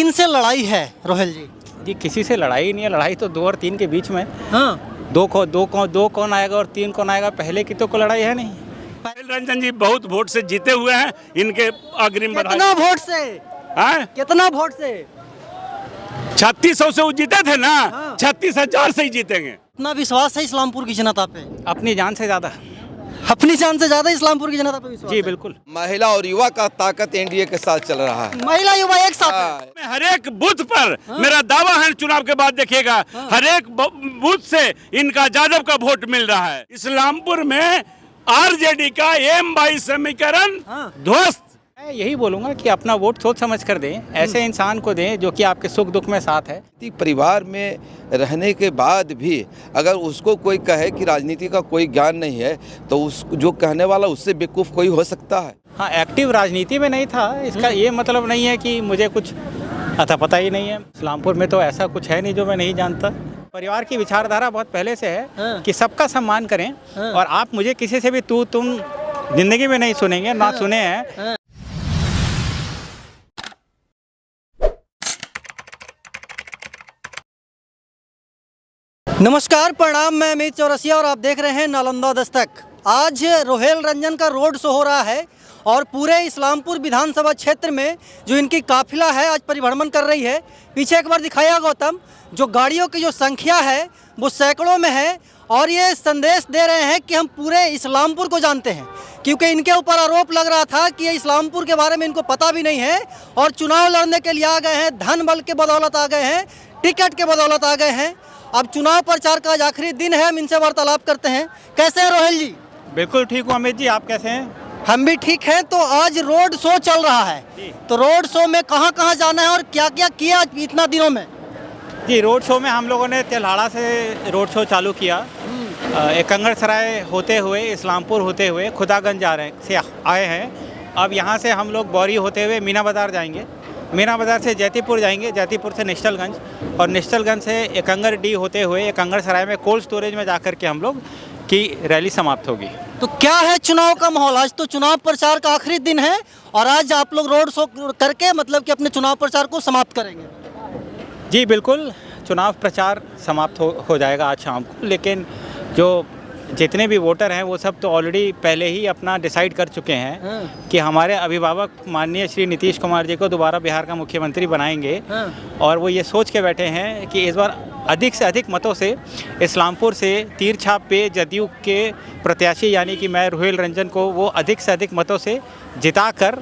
किन से लड़ाई है रोहेल जी? जी किसी से लड़ाई नहीं है, लड़ाई तो 2 और 3 के बीच में। हाँ, दो कौन आएगा और 3 कौन आएगा, पहले की तो कोई लड़ाई है नहीं। रोहिल रंजन जी बहुत वोट से जीते हुए हैं, इनके अग्रिम बधाई। कितना वोट से? हैं? कितना वोट से? 3600 से वो जीते थे ना, हाँ। 36,000 से ही जीतेंगे। इतना विश्वास है इस्लामपुर की जनता पे? अपनी जान से ज़्यादा। अपनी जान से ज्यादा इस्लामपुर की जनता पे विश्वास जी है? बिल्कुल। महिला और युवा का ताकत एनडीए के साथ चल रहा है। महिला युवा एक साथ है। मैं हर एक बूथ पर मेरा दावा है, चुनाव के बाद देखिएगा, हर एक बूथ से इनका यादव का वोट मिल रहा है। इस्लामपुर में आरजेडी का M22 समीकरण ध्वस्त। मैं यही बोलूँगा कि अपना वोट सोच समझ कर दें, ऐसे इंसान को दें जो कि आपके सुख दुख में साथ है। परिवार में रहने के बाद भी अगर उसको कोई कहे कि राजनीति का कोई ज्ञान नहीं है तो उस जो कहने वाला उससे बेवकूफ़ कोई हो सकता है। हाँ, एक्टिव राजनीति में नहीं था, इसका ये मतलब नहीं है कि मुझे कुछ अता पता ही नहीं है। इस्लामपुर में तो ऐसा कुछ है नहीं जो मैं नहीं जानता। परिवार की विचारधारा बहुत पहले से है कि सबका सम्मान करें, और आप मुझे किसी से भी तू तुम जिंदगी में नहीं सुनेंगे, ना सुने हैं। नमस्कार, प्रणाम। मैं अमित चौरसिया और आप देख रहे हैं नालंदा दस्तक। आज रोहेल रंजन का रोड शो हो रहा है और पूरे इस्लामपुर विधानसभा क्षेत्र में जो इनकी काफिला है आज परिभ्रमण कर रही है। पीछे एक बार दिखाया गौतम, जो गाड़ियों की जो संख्या है वो सैकड़ों में है और ये संदेश दे रहे हैं कि हम पूरे इस्लामपुर को जानते हैं, क्योंकि इनके ऊपर आरोप लग रहा था कि ये इस्लामपुर के बारे में इनको पता भी नहीं है और चुनाव लड़ने के लिए आ गए हैं, धन बल के बदौलत आ गए हैं, टिकट के बदौलत आ गए हैं। अब चुनाव प्रचार का आज आखिरी दिन है, हम इनसे वार्तालाप करते हैं। कैसे हैं रोहेल जी? बिल्कुल ठीक हूँ अमित जी, आप कैसे हैं? हम भी ठीक हैं। तो आज रोड शो चल रहा है, तो रोड शो में कहाँ कहाँ जाना है और क्या क्या किया इतना दिनों में? जी, रोड शो में हम लोगों ने तेल्हाड़ा से रोड शो चालू किया, एकंगड़ सराय होते हुए इस्लामपुर होते हुए खुदागंज से आए हैं। अब यहाँ से हम लोग बौरी होते हुए मीना बाज़ार जाएंगे, मीना बाज़ार से जैतीपुर जाएंगे, जैतीपुर से निश्चलगंज, और निश्चलगंज से एकंगड़ डी होते हुए एकंगड़ सराय में कोल्ड स्टोरेज में जाकर के हम लोग की रैली समाप्त होगी। तो क्या है चुनाव का माहौल? आज तो चुनाव प्रचार का आखिरी दिन है और आज आप लोग रोड शो करके मतलब कि अपने चुनाव प्रचार को समाप्त करेंगे? जी बिल्कुल, चुनाव प्रचार समाप्त हो जाएगा आज शाम को, लेकिन जो जितने भी वोटर हैं वो सब तो ऑलरेडी पहले ही अपना डिसाइड कर चुके हैं कि हमारे अभिभावक माननीय श्री नीतीश कुमार जी को दोबारा बिहार का मुख्यमंत्री बनाएंगे। और वो ये सोच के बैठे हैं कि इस बार अधिक से अधिक मतों से इस्लामपुर से तीर छाप पे जदयू के प्रत्याशी यानी कि मैं रोहेल रंजन को वो अधिक से अधिक मतों से जिताकर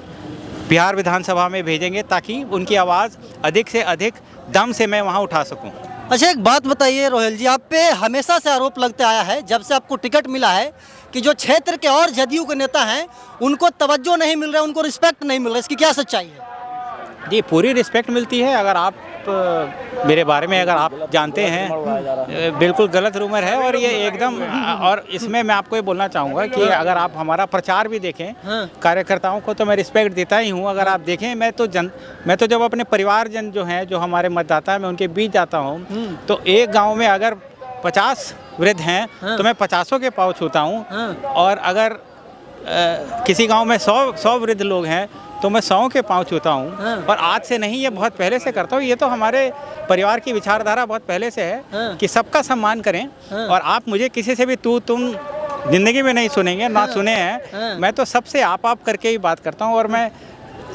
बिहार विधानसभा में भेजेंगे, ताकि उनकी आवाज़ अधिक से अधिक दम से मैं वहाँ उठा सकूँ। अच्छा, एक बात बताइए रोहेल जी, आप पे हमेशा से आरोप लगते आया है जब से आपको टिकट मिला है कि जो क्षेत्र के और जदयू के नेता हैं उनको तवज्जो नहीं मिल रहा है, उनको रिस्पेक्ट नहीं मिल रहा है, इसकी क्या सच्चाई है? जी, पूरी रिस्पेक्ट मिलती है। अगर आप मेरे बारे में अगर आप जानते हैं, बिल्कुल गलत रूमर है और ये एकदम, और इसमें मैं आपको ये बोलना चाहूँगा कि अगर आप हमारा प्रचार भी देखें, कार्यकर्ताओं को तो मैं रिस्पेक्ट देता ही हूँ। अगर आप देखें, मैं तो जब अपने परिवारजन जो हैं, जो हमारे मतदाता हैं, मैं उनके बीच जाता हूँ तो एक गाँव में अगर 50 वृद्ध हैं तो मैं 50 के पाँव छूता हूँ, और अगर किसी गाँव में 100 वृद्ध लोग हैं तो मैं 100 के पाँव छूता हूँ। और आज से नहीं, ये बहुत पहले से करता हूँ। ये तो हमारे परिवार की विचारधारा बहुत पहले से है कि सबका सम्मान करें, और आप मुझे किसी से भी तू तुम जिंदगी में नहीं सुनेंगे, ना सुने हैं। मैं तो सबसे आप करके ही बात करता हूँ और मैं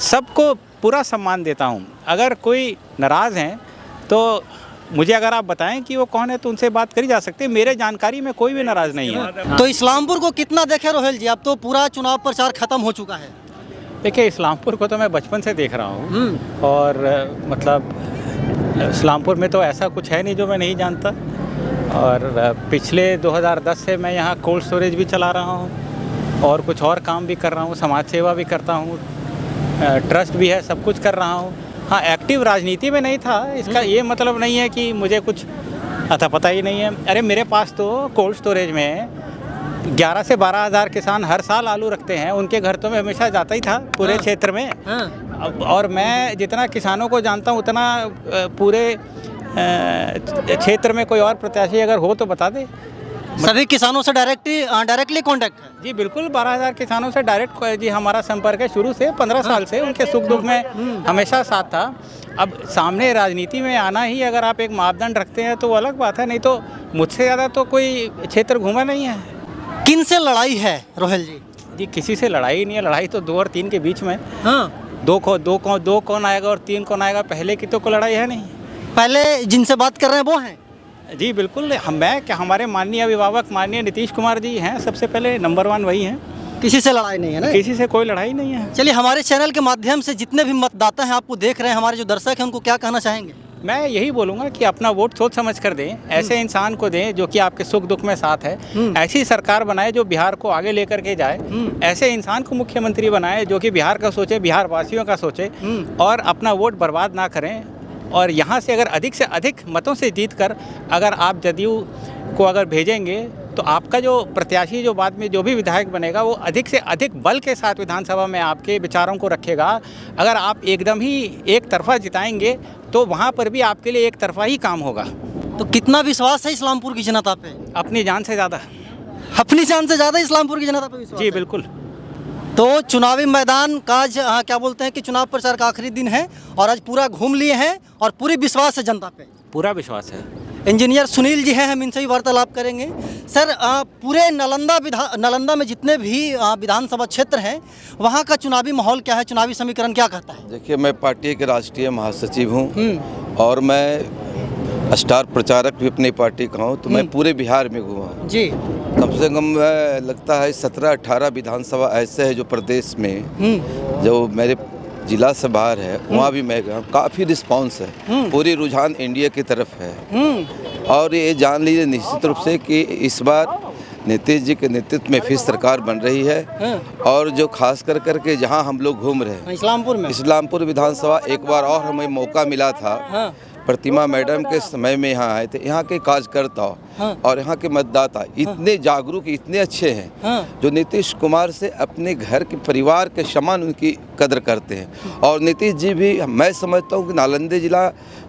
सबको पूरा सम्मान देता हूँ। अगर कोई नाराज़ हैं तो मुझे अगर आप बताएं कि वो कौन है तो उनसे बात करी जा सकती है। मेरे जानकारी में कोई भी नाराज़ नहीं है। तो इस्लामपुर को कितना देखे रोहेल जी? अब तो पूरा चुनाव प्रचार खत्म हो चुका है। देखिए, इस्लामपुर को तो मैं बचपन से देख रहा हूँ और मतलब इस्लामपुर में तो ऐसा कुछ है नहीं जो मैं नहीं जानता। और पिछले 2010 से मैं यहाँ कोल्ड स्टोरेज भी चला रहा हूँ और कुछ और काम भी कर रहा हूँ, समाज सेवा भी करता हूँ, ट्रस्ट भी है, सब कुछ कर रहा हूँ। हाँ, एक्टिव राजनीति में नहीं था, इसका ये मतलब नहीं है कि मुझे कुछ अता पता ही नहीं है। अरे मेरे पास तो कोल्ड स्टोरेज में 11 से 12 हज़ार किसान हर साल आलू रखते हैं, उनके घर तो मैं हमेशा जाता ही था पूरे क्षेत्र में। और मैं जितना किसानों को जानता हूँ उतना पूरे क्षेत्र में कोई और प्रत्याशी अगर हो तो बता दे। सभी किसानों से डायरेक्टली कांटेक्ट है? जी बिल्कुल, 12,000 किसानों से डायरेक्ट जी हमारा संपर्क है शुरू से, 15 साल से उनके सुख दुख में हमेशा साथ था। अब सामने राजनीति में आना ही अगर आप एक मापदंड रखते हैं तो वो अलग बात है, नहीं तो मुझसे ज़्यादा तो कोई क्षेत्र घूमा नहीं है। किन से लड़ाई है रोहेल जी? जी किसी से लड़ाई नहीं है, लड़ाई तो 2 और 3 के बीच में। हाँ, दो कौन आएगा और 3 कौन आएगा, पहले की तो कोई लड़ाई है नहीं। पहले जिनसे बात कर रहे हैं वो हैं? जी बिल्कुल, हमारे माननीय अभिभावक माननीय नीतीश कुमार जी हैं, सबसे पहले नंबर 1 वही हैं। किसी से लड़ाई नहीं है ना? किसी से कोई लड़ाई नहीं है। चलिए, हमारे चैनल के माध्यम से जितने भी मतदाता हैं आपको देख रहे हैं, हमारे जो दर्शक हैं उनको क्या कहना चाहेंगे? मैं यही बोलूँगा कि अपना वोट सोच समझ कर दें, ऐसे इंसान को दें जो कि आपके सुख दुख में साथ है। ऐसी सरकार बनाए जो बिहार को आगे लेकर के जाए, ऐसे इंसान को मुख्यमंत्री बनाए जो कि बिहार का सोचे, बिहार वासियों का सोचे और अपना वोट बर्बाद ना करें। और यहाँ से अगर अधिक से अधिक मतों से जीत कर अगर आप जदयू को अगर भेजेंगे तो आपका जो प्रत्याशी जो बाद में जो भी विधायक बनेगा वो अधिक से अधिक बल के साथ विधानसभा में आपके विचारों को रखेगा। अगर आप एकदम ही एक तरफा जिताएंगे तो वहाँ पर भी आपके लिए एक तरफा ही काम होगा। तो कितना विश्वास है इस्लामपुर की जनता पे? अपनी जान से ज़्यादा। अपनी जान से ज़्यादा इस्लामपुर की जनता पे विश्वास जी है? बिल्कुल। तो चुनावी मैदान का आज क्या बोलते हैं कि चुनाव प्रचार का आखिरी दिन है और आज पूरा घूम लिए हैं और पूरी विश्वास है जनता पे? पूरा विश्वास है। इंजीनियर सुनील जी हैं, हम इनसे भी वार्तालाप करेंगे। सर, पूरे नालंदा में जितने भी विधानसभा क्षेत्र हैं वहाँ का चुनावी माहौल क्या है, चुनावी समीकरण क्या कहता है? देखिए, मैं पार्टी के राष्ट्रीय महासचिव हूँ और मैं स्टार प्रचारक भी अपनी पार्टी का हूँ, तो मैं पूरे बिहार में घूमा हूँ जी। कम से कम लगता है 17-18 विधानसभा ऐसे है जो प्रदेश में जो मेरे जिला से बाहर है वहाँ भी मैं गया। काफ़ी रिस्पांस है, पूरी रुझान इंडिया की तरफ है। और ये जान लीजिए निश्चित रूप से कि इस बार नीतीश जी के नेतृत्व में फिर सरकार बन रही है। और जो खास कर करके जहाँ हम लोग घूम रहे हैं इस्लामपुर विधानसभा, एक बार और हमें मौका मिला था प्रतिमा मैडम के समय में यहाँ आए थे। यहाँ के कार्यकर्ता और यहाँ के मतदाता इतने जागरूक, इतने अच्छे हैं जो नीतीश कुमार से अपने घर के परिवार के समान उनकी कदर करते हैं। और नीतीश जी भी, मैं समझता हूँ कि नालंदा जिला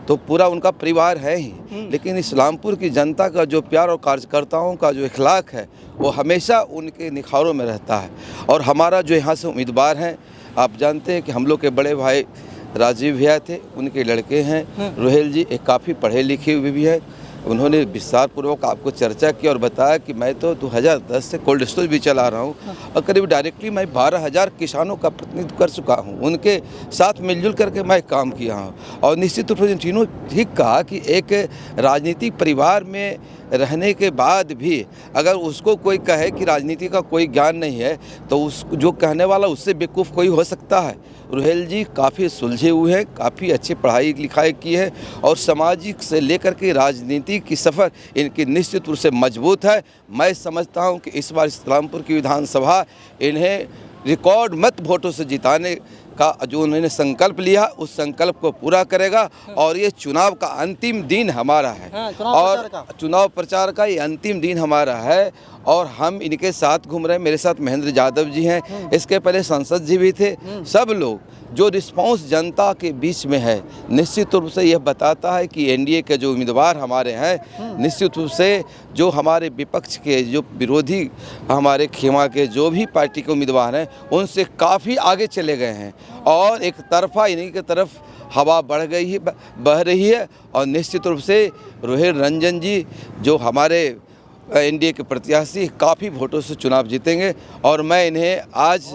तो पूरा उनका परिवार है ही, लेकिन इस्लामपुर की जनता का जो प्यार और कार्यकर्ताओं का जो इखलाक है वो हमेशा उनके निखारों में रहता है। और हमारा जो यहाँ से उम्मीदवार हैं, आप जानते हैं कि हम लोग के बड़े भाई राजीव भैया थे, उनके लड़के हैं रोहेल जी, एक काफ़ी पढ़े लिखे हुए भी हैं। उन्होंने विस्तार पूर्वक आपको चर्चा की और बताया कि मैं तो 2010 से कोल्ड स्टोर भी चला रहा हूं और करीब डायरेक्टली मैं 12,000 किसानों का प्रतिनिधित्व कर चुका हूं, उनके साथ मिलजुल करके मैं काम किया हूं। और निश्चित रूप से तीनों ठीक कहा कि एक राजनीतिक परिवार में रहने के बाद भी अगर उसको कोई कहे कि राजनीति का कोई ज्ञान नहीं है तो उस जो कहने वाला उससे बेवकूफ़ कोई हो सकता है। रोहेल जी काफ़ी सुलझे हुए हैं, काफ़ी अच्छी पढ़ाई लिखाई की है और सामाजिक से लेकर के राजनीति की सफ़र इनकी निश्चित रूप से मजबूत है। मैं समझता हूं कि इस बार इस्लामपुर की विधानसभा इन्हें रिकॉर्ड मत वोटों से जिताने का जो उन्होंने संकल्प लिया उस संकल्प को पूरा करेगा। और ये चुनाव का अंतिम दिन हमारा है और चुनाव प्रचार का ये अंतिम दिन हमारा है और हम इनके साथ घूम रहे हैं। मेरे साथ महेंद्र यादव जी हैं, इसके पहले संसद जी भी थे। सब लोग जो रिस्पांस जनता के बीच में है निश्चित रूप से यह बताता है कि एनडीए के जो उम्मीदवार हमारे हैं निश्चित रूप से जो हमारे विपक्ष के जो विरोधी हमारे खेमा के जो भी पार्टी के उम्मीदवार हैं उनसे काफ़ी आगे चले गए हैं और एक तरफा इन्हीं की तरफ हवा बढ़ गई है, बह रही है। और निश्चित रूप से रोहित रंजन जी जो हमारे एनडीए के प्रत्याशी काफ़ी वोटों से चुनाव जीतेंगे और मैं इन्हें आज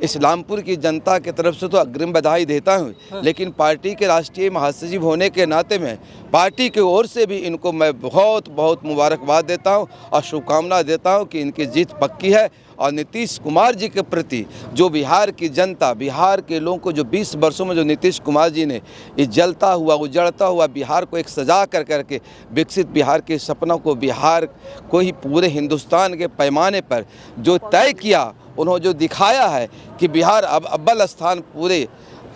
इस्लामपुर की जनता की तरफ से तो अग्रिम बधाई देता हूं, लेकिन पार्टी के राष्ट्रीय महासचिव होने के नाते में पार्टी की ओर से भी इनको मैं बहुत बहुत मुबारकबाद देता हूं और शुभकामना देता हूं कि इनकी जीत पक्की है। और नीतीश कुमार जी के प्रति जो बिहार की जनता, बिहार के लोगों को जो 20 वर्षों में जो नीतीश कुमार जी ने इस जलता हुआ उजड़ता हुआ बिहार को एक सजा कर करके विकसित बिहार के सपनों को, बिहार को ही पूरे हिंदुस्तान के पैमाने पर जो तय किया, उन्होंने जो दिखाया है कि बिहार अब अव्वल स्थान पूरे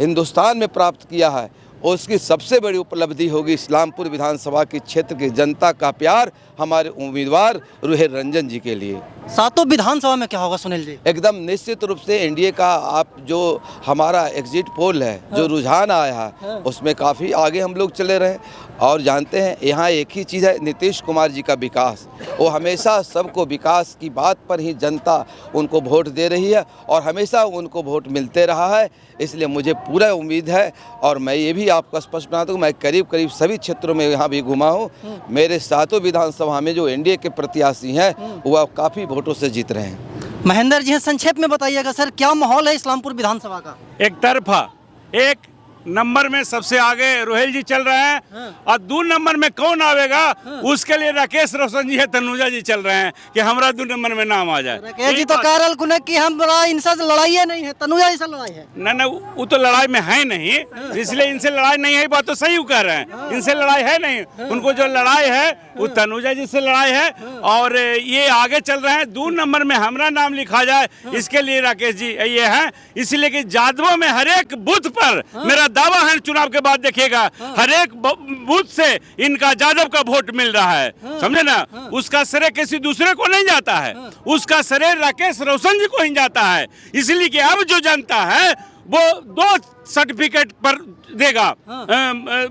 हिंदुस्तान में प्राप्त किया है, उसकी सबसे बड़ी उपलब्धि होगी इस्लामपुर विधानसभा के क्षेत्र की जनता का प्यार हमारे उम्मीदवार रोहित रंजन जी के लिए। सातों विधानसभा में क्या होगा सुनील जी? एकदम निश्चित रूप से एनडीए का आप जो हमारा एग्जिट पोल है, जो रुझान आया है, उसमें काफ़ी आगे हम लोग चले रहे हैं। और जानते हैं यहाँ एक ही चीज़ है, नीतीश कुमार जी का विकास। वो हमेशा सबको विकास की बात पर ही जनता उनको वोट दे रही है और हमेशा उनको वोट मिलते रहा है। इसलिए मुझे पूरा उम्मीद है और मैं ये भी आपको स्पष्ट बता दूँ, मैं करीब करीब सभी क्षेत्रों में यहाँ भी घुमा हूँ। मेरे सातों विधानसभा में जो एनडीए के प्रत्याशी हैं वो काफ़ी वोटों से जीत रहे हैं। महेंद्र जी संक्षेप में बताइएगा सर, क्या माहौल है इस्लामपुर विधानसभा का? एक तरफा एक नंबर में सबसे आगे रोहेल जी चल रहे हैं और 2 नंबर में कौन आवेगा उसके लिए राकेश रोशन जी है, तनुजा जी चल रहे हैं कि हमारा 2 नंबर में नाम आ जाए। राकेश जी तो कह रहे कुने कि हमारा इनसे लड़ाई है नहीं है, तनुजा जी से लड़ाई है। ना वो तो लड़ाई में है नहीं, इसलिए इनसे लड़ाई नहीं है, बात तो सही कह रहे हैं। इनसे लड़ाई है नहीं, उनको जो लड़ाई है वो तनुजा जी से लड़ाई है और ये आगे चल रहे हैं। 2 नंबर में हमारा नाम लिखा जाए इसके लिए राकेश जी ये है, इसलिए कि जादवों में हर एक बूथ पर मेरा दावा है, चुनाव के बाद देखिएगा हर एक बूथ से इनका जादव का वोट मिल रहा है, समझे ना। उसका श्रेय किसी दूसरे को नहीं जाता है, उसका श्रेय राकेश रोशन जी को ही जाता है। इसलिए कि अब जो जनता है वो 2 सर्टिफिकेट पर देगा,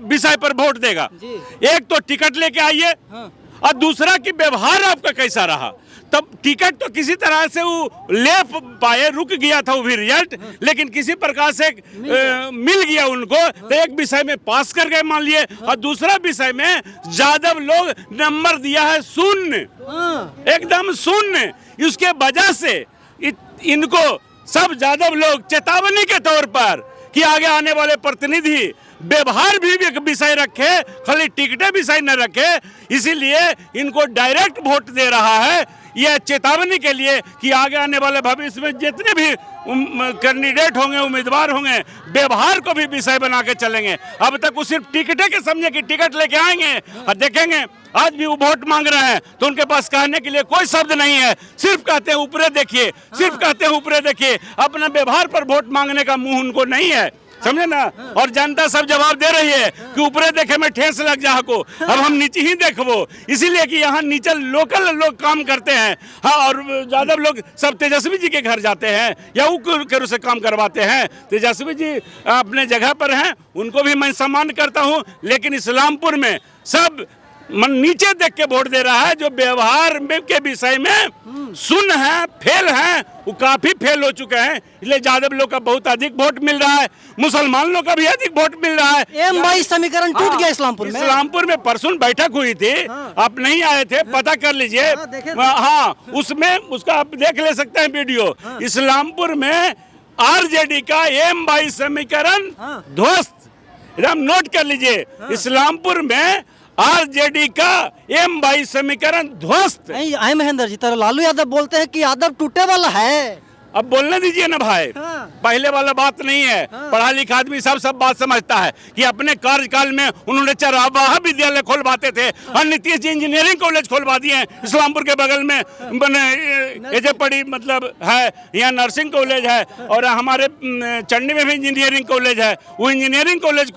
विषय पर वोट देगा। एक तो टिकट लेके आइए और दूसरा कि व्यवहार आपका कैसा रहा। तब टिकट तो किसी तरह से वो ले पाए, रुक गया था वो भी रिजल्ट, लेकिन किसी प्रकार से मिल गया उनको, तो एक विषय में पास कर गए मान लिए और दूसरा विषय में जादव लोग नंबर दिया है 0, एकदम 0। उसके वजह से इनको सब जादव लोग चेतावनी के तौर पर कि आगे आने वाले प्रतिनिधि व्यवहार भी एक विषय रखे, खाली टिकटें विषय न रखे, इसीलिए इनको डायरेक्ट वोट दे रहा है। यह चेतावनी के लिए कि आगे आने वाले भविष्य में जितने भी कैंडिडेट होंगे, उम्मीदवार होंगे, व्यवहार को भी विषय बना के चलेंगे। अब तक वो सिर्फ टिकटें के समझे कि टिकट लेके आएंगे और देखेंगे। आज भी वो वोट मांग रहे हैं तो उनके पास कहने के लिए कोई शब्द नहीं है, सिर्फ कहते हैं ऊपरे देखिए, सिर्फ कहते हैं ऊपरे देखिए, अपना व्यवहार पर वोट मांगने का मुंह उनको नहीं है, समझे ना। और जनता सब जवाब दे रही है कि ऊपरे देखे में ठेस लग जा को, अब हम नीचे ही देखबो, इसीलिए कि यहाँ नीचे लोकल लोग काम करते हैं। हाँ, और यादव लोग सब तेजस्वी जी के घर जाते हैं या वो से काम करवाते हैं। तेजस्वी जी अपने जगह पर हैं, उनको भी मैं सम्मान करता हूँ, लेकिन इस्लामपुर में सब मन नीचे देख के वोट दे रहा है। जो व्यवहार में के विषय में सुन है, फेल है, वो काफी फेल हो चुके हैं, इसलिए यादव लोग का बहुत अधिक वोट मिल रहा है, मुसलमान लोग का भी अधिक वोट मिल रहा है। एम-22 समीकरण टूट गया इस्लामपुर में। इस्लामपुर में परसों बैठक हुई थी, आप नहीं आए थे, पता कर लीजिए। हाँ, उसमें उसका आप देख ले सकते हैं वीडियो। इस्लामपुर में आरजेडी का M-22 समीकरण ध्वस्त, एकदम नोट कर लीजिए। इस्लामपुर में आरजेडी का M-22 समीकरण ध्वस्त। नहीं महेंद्र जी, तो लालू यादव बोलते हैं कि यादव टूटे वाला है। अब बोलने दीजिए ना भाई, पहले वाला बात नहीं है। पढ़ा लिखा आदमी सब बात समझता है कि अपने कार्यकाल में उन्होंने चरवाहा विद्यालय खोलवाते थे और नीतीश जी इंजीनियरिंग कॉलेज खोलवा दिए हैं। इस्लामपुर के बगल में बने पड़ी मतलब है, यहाँ नर्सिंग कॉलेज है और हमारे चंडी में भी इंजीनियरिंग कॉलेज है, वो इंजीनियरिंग कॉलेज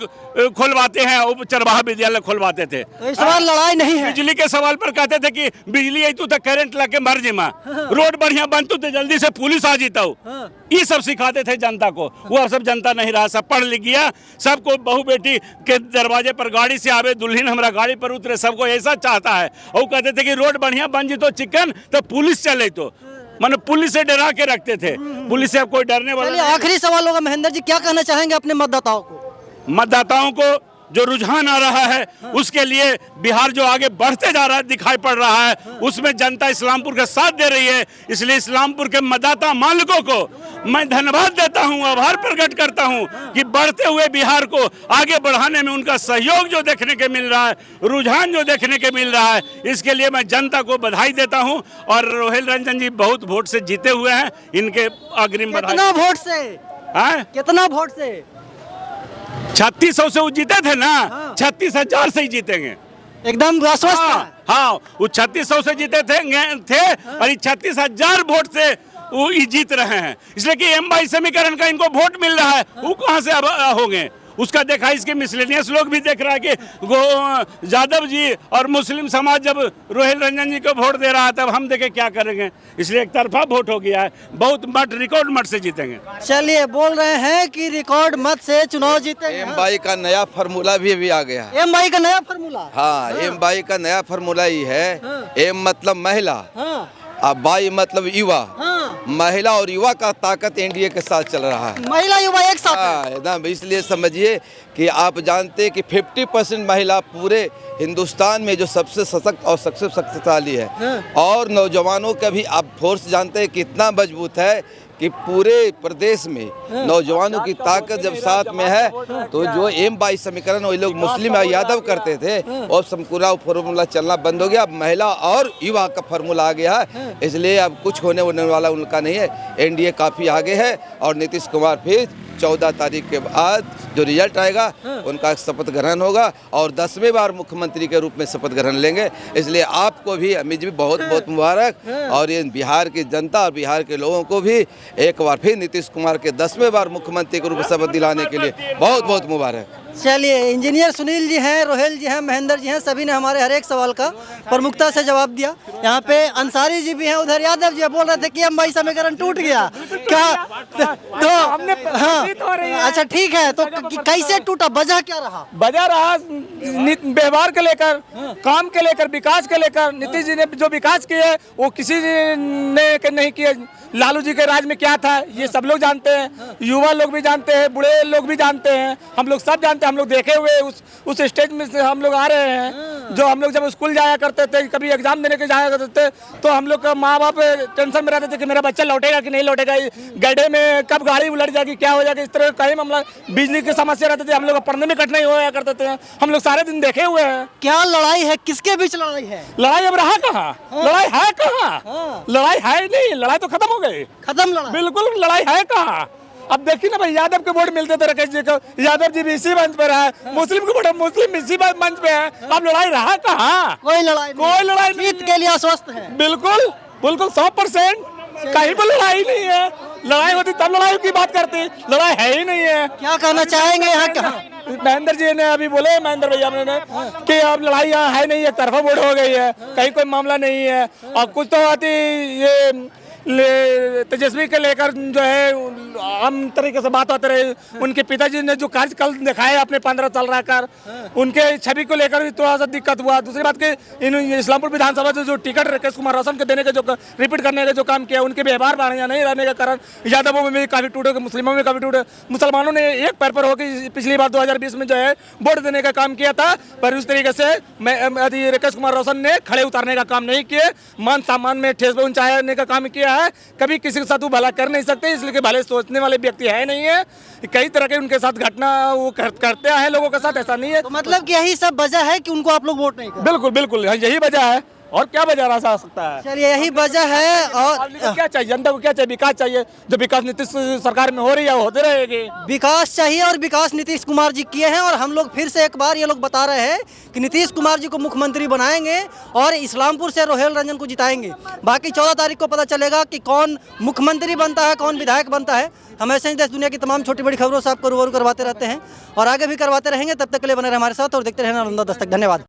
खोलवाते हैं, वो चरवाहा विद्यालय खोलवाते थे। तो इस सवाल लड़ाई नहीं है। बिजली के सवाल पर कहते थे कि बिजली आई तो करंट ला के मर जिमा, रोड बढ़िया बनतू तो जल्दी से पुलिस आ जीता। ये सब सिखाते थे जनता को, वो सब जनता नहीं रहा, सब पढ़ लिख गया। सबको बहू बेटी के दरवाजे पर गाड़ी से आवे, दुल्हन हमारा गाड़ी पर उतरे, सबको ऐसा चाहता है। और कहते थे कि रोड बढ़िया बन जी तो चिकन तो पुलिस चले, तो मैंने पुलिस से डरा के रखते थे, पुलिस से अब कोई डरने वाला नहीं। आखिरी सवाल होगा महेंद्र जी, क्या कहना चाहेंगे अपने मतदाताओं को? मतदाताओं को जो रुझान आ रहा है उसके लिए बिहार जो आगे बढ़ते जा रहा है दिखाई पड़ रहा है, उसमें जनता इस्लामपुर का साथ दे रही है। इसलिए इस्लामपुर के मतदाता मालिकों को मैं धन्यवाद देता हूं, आभार प्रकट करता हूं कि बढ़ते हुए बिहार को आगे बढ़ाने में उनका सहयोग जो देखने के मिल रहा है, रुझान जो देखने के मिल रहा है, इसके लिए मैं जनता को बधाई देता हूं। और रोहेल रंजन जी बहुत वोट से जीते हुए हैं, इनके अग्रिम बधाई। कितना वोट से? कितना वोट से? 3600 से वो जीते थे ना, 36,000 से ही जीतेंगे, एकदम आश्वस्त। हाँ, वो 3600 से जीते थे और 36,000 वोट से वो जीत रहे हैं। इसलिए कि M-22 समीकरण का इनको वोट मिल रहा है, वो कहाँ से अब होंगे, उसका देखा, इसके मिसलेनियस लोग भी देख रहा है कि यादव जी और मुस्लिम समाज जब रोहिल रंजन जी को वोट दे रहा है तब हम देखे क्या करेंगे। इसलिए एक तरफा वोट हो गया है, बहुत मत रिकॉर्ड मत से जीतेंगे। चलिए, बोल रहे हैं कि रिकॉर्ड मत से चुनाव जीतेंगे। एम बाई का नया फार्मूला भी आ गया है। एम बाई का नया फार्मूला। हाँ, एम बाई का नया फार्मूला ही है। एम मतलब महिला, हाँ, अब बाई मतलब युवा। हाँ। महिला और युवा का ताकत एनडीए के साथ चल रहा है। महिला युवा एक साथ है। हाँ, एकदम। इसलिए समझिए कि आप जानते हैं कि 50% महिला पूरे हिंदुस्तान में जो सबसे सशक्त और सबसे शक्तिशाली है। और नौजवानों का भी आप फोर्स जानते हैं कितना मजबूत है कि पूरे प्रदेश में नौजवानों की ताकत जब साथ में है तो जो एम बाई समीकरण वही लोग मुस्लिम या यादव करते थे और पूरा फार्मूला चलना बंद हो गया। अब महिला और युवा का फार्मूला आ गया है, इसलिए अब कुछ होने वाला उनका नहीं है। एनडीए काफ़ी आगे है और नीतीश कुमार फिर 14 तारीख के बाद जो रिजल्ट आएगा उनका शपथ ग्रहण होगा और 10वें बार मुख्यमंत्री के रूप में शपथ ग्रहण लेंगे। इसलिए आपको भी, अमित जी, बहुत बहुत मुबारक। और ये बिहार की जनता और बिहार के लोगों को भी एक बार फिर नीतीश कुमार के 10वें बार मुख्यमंत्री के रूप में शपथ दिलाने के लिए बहुत बहुत मुबारक। चलिए, इंजीनियर सुनील जी हैं, रोहेल जी हैं, महेंद्र जी हैं, सभी ने हमारे हर एक सवाल का प्रमुखता से जवाब दिया। यहाँ पे अंसारी जी भी हैं, उधर यादव जी बोल रहे थे कि एम बाई समीकरण टूट गया क्या? तो हाँ, अच्छा ठीक है, तो कैसे टूटा, वजह क्या रहा? वजह रहा व्यवहार के लेकर, काम के लेकर, विकास के लेकर। नीतीश जी ने जो विकास किए वो किसी ने नहीं किए। लालू जी के राज में क्या था ये सब लोग जानते हैं, युवा लोग भी जानते हैं, बूढ़े लोग भी जानते हैं, हम लोग सब जानते हैं। हम लोग देखे हुए उस स्टेज में से हम लोग आ रहे हैं। जो हम लोग जब स्कूल जाया करते थे, कभी एग्जाम देने के जाया करते थे, तो हम लोग का माँ बाप टेंशन में रहते थे कि मेरा बच्चा लौटेगा कि नहीं लौटेगा, गड्ढे में कब गाड़ी उलट जाएगी, क्या हो जाएगा, इस तरह कई मामला। बिजली की समस्या रहती थी, हम लोग पढ़ने में कठिनाई होया करते थे। हम लोग सारे दिन देखे हुए हैं। क्या लड़ाई है, किसके बीच लड़ाई है? लड़ाई अब रहा कहाँ, लड़ाई है कहाँ? लड़ाई है नहीं, लड़ाई तो खत्म हो गई, खत्म लड़ाई। बिल्कुल लड़ाई है कहाँ? अब देखिए ना भाई, यादव के वोट मिलते थे राकेश जी को, यादव जी भी इसी मंच पर है, मुस्लिम के वोट मुस्लिम इसी मंच पे है। अब लड़ाई रहा कहाँ? कोई लड़ाई नहीं, कोई लड़ाई नहीं, जीत के लिए आश्वस्त है। बिल्कुल बिल्कुल 100%। कहीं पर लड़ाई नहीं है। लड़ाई होती तब लड़ाई की बात करती, लड़ाई है ही नहीं है। क्या कहना चाहेंगे यहाँ का? महेंद्र जी ने अभी बोले, महेंद्र भैया ने कि अब लड़ाई यहाँ है नहीं, एक तरफा वोट हो गई है, कहीं कोई मामला नहीं है। और कुछ तो आती ये तेजस्वी के लेकर जो है आम तरीके से बात होते रहे। उनके पिताजी ने जो कार्य कल दिखाए अपने 15 साल रहकर, उनके छवि को लेकर भी थोड़ा सा दिक्कत हुआ। दूसरी बात कि इन इस्लामपुर विधानसभा से जो टिकट राकेश कुमार रोशन के देने के जो रिपीट करने का जो काम किया, उनके व्यवहार बढ़िया नहीं रहने के कारण यादवों में भी काफ़ी टूटे, मुस्लिमों में काफ़ी टूटे। मुसलमानों ने एक पैर पर होकर पिछली बार 2020 में जो है वोट देने का काम किया था, पर उस तरीके से राकेश कुमार रोशन ने खड़े उतारने का काम नहीं किए, मान सम्मान में ठेस पहुँचाने का काम किया है। कभी किसी के साथ वो भला कर नहीं सकते, इसलिए कि भले सोचने वाले व्यक्ति है नहीं है। कई तरह के उनके साथ घटना वो करते हैं लोगों के साथ, ऐसा नहीं है। तो मतलब कि यही सब वजह है कि उनको आप लोग वोट नहीं करते? बिल्कुल बिल्कुल यही वजह है, और क्या वजह रह सकता है? चलिए, यही वजह है। और क्या चाहिए जनता को, क्या चाहिए? विकास चाहिए। जो विकास नीतीश सरकार में हो रही है वो होते रहेगी। विकास चाहिए और विकास नीतीश कुमार जी किए हैं। और हम लोग फिर से एक बार ये लोग बता रहे हैं कि नीतीश कुमार जी को मुख्यमंत्री बनाएंगे और इस्लामपुर से रोहेल रंजन को जिताएंगे। बाकी 14 तारीख को पता चलेगा कि कौन मुख्यमंत्री बनता है, कौन विधायक बनता है। हम ऐसे ही देश दुनिया की तमाम छोटी बड़ी खबरों से आपको रूबरू करवाते रहते हैं और आगे भी करवाते रहेंगे। तब तक के लिए बने रहे हमारे साथ और देखते रहें नालंदा दस्तक। धन्यवाद।